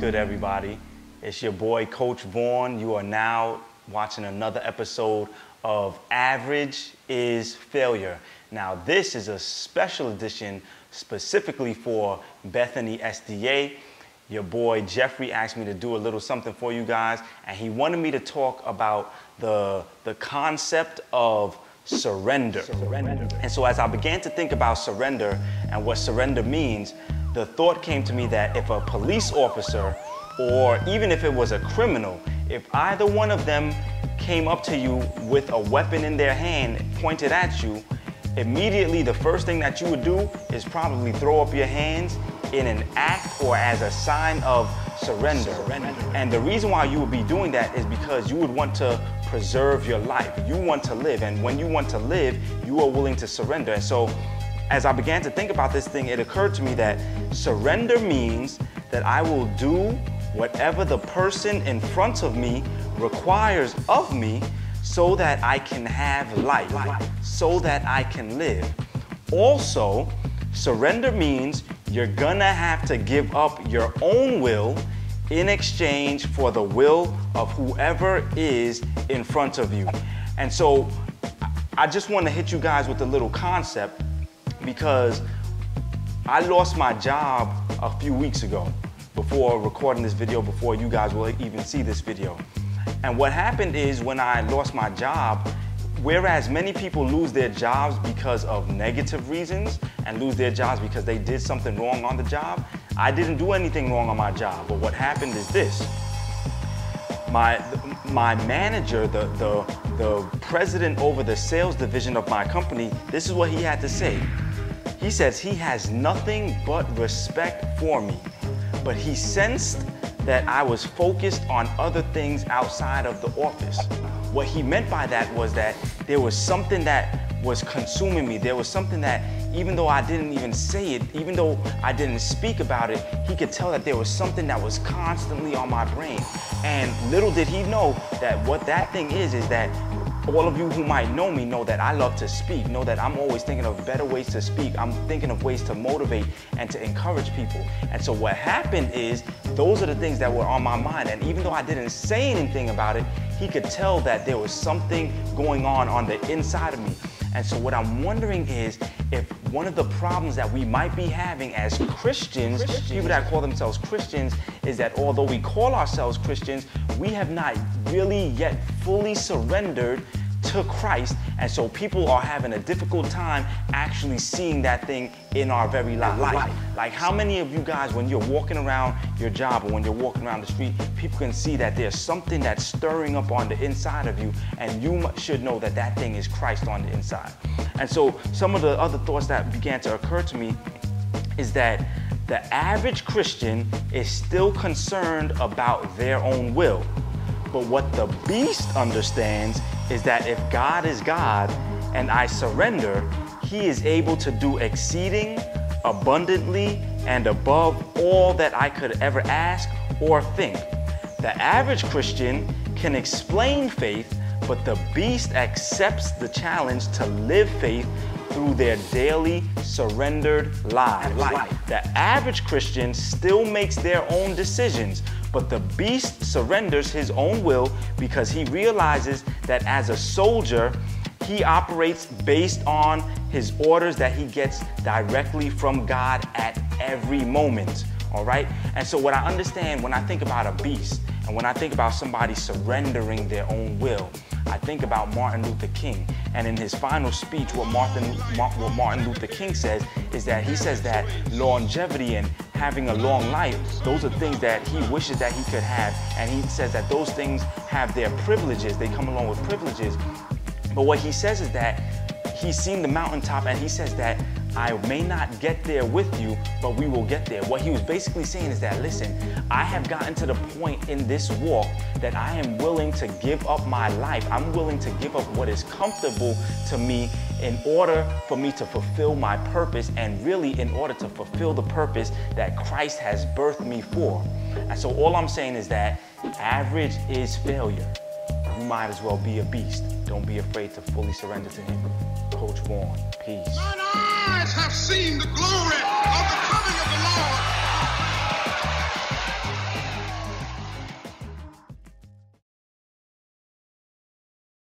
good, everybody? It's your boy, Coach Vaughn. You are now watching another episode of Average is Failure. Now, this is a special edition specifically for Bethany SDA. Your boy, Jeffrey, asked me to do a little something for you guys, and he wanted me to talk about the concept of surrender. And so as I began to think about surrender and what surrender means, the thought came to me that if a police officer, or even if it was a criminal, if either one of them came up to you with a weapon in their hand pointed at you, immediately the first thing that you would do is probably throw up your hands in an act or as a sign of surrender. And the reason why you would be doing that is because you would want to preserve your life. You want to live, and when you want to live, you are willing to surrender. And so as I began to think about this thing, it occurred to me that surrender means that I will do whatever the person in front of me requires of me so that I can have life, so that I can live. Also, surrender means you're gonna have to give up your own will in exchange for the will of whoever is in front of you. And so I just want to hit you guys with a little concept, because I lost my job a few weeks ago before recording this video, before you guys will even see this video. And what happened is, when I lost my job, whereas many people lose their jobs because of negative reasons and lose their jobs because they did something wrong on the job, I didn't do anything wrong on my job. But what happened is this: my manager, the president over the sales division of my company, this is what he had to say. He says he has nothing but respect for me, but he sensed that I was focused on other things outside of the office. What he meant by that was that there was something that was consuming me. There was something that, even though I didn't even say it, even though I didn't speak about it, he could tell that there was something that was constantly on my brain. And little did he know that what that thing is that all of you who might know me know that I love to speak, know that I'm always thinking of better ways to speak. I'm thinking of ways to motivate and to encourage people. And so what happened is, those are the things that were on my mind. And even though I didn't say anything about it, he could tell that there was something going on the inside of me. And so what I'm wondering is, if one of the problems that we might be having as Christians, people that call themselves Christians, is that although we call ourselves Christians, we have not really yet fully surrendered to Christ. And so people are having a difficult time actually seeing that thing in our very life. Like, how many of you guys, when you're walking around your job or when you're walking around the street, people can see that there's something that's stirring up on the inside of you, and you should know that that thing is Christ on the inside. And so some of the other thoughts that began to occur to me is that the average Christian is still concerned about their own will. But what the beast understands is that if God is God and I surrender, he is able to do exceeding abundantly and above all that I could ever ask or think. The average Christian can explain faith, but the beast accepts the challenge to live faith through their daily surrendered lives. The average Christian still makes their own decisions, but the beast surrenders his own will because he realizes that as a soldier, he operates based on his orders that he gets directly from God at every moment. All right? And so what I understand when I think about a beast, and when I think about somebody surrendering their own will, I think about Martin Luther King. And in his final speech, what Martin Luther King says is that he says that longevity and having a long life, those are things that he wishes that he could have. And he says that those things have their privileges. They come along with privileges. But what he says is that he's seen the mountaintop, and he says that I may not get there with you, but we will get there. What he was basically saying is that, listen, I have gotten to the point in this walk that I am willing to give up my life. I'm willing to give up what is comfortable to me in order for me to fulfill my purpose, and really in order to fulfill the purpose that Christ has birthed me for. And so all I'm saying is that average is failure. You might as well be a beast. Don't be afraid to fully surrender to him. Coach Vaughn, peace. Mine eyes have seen the glory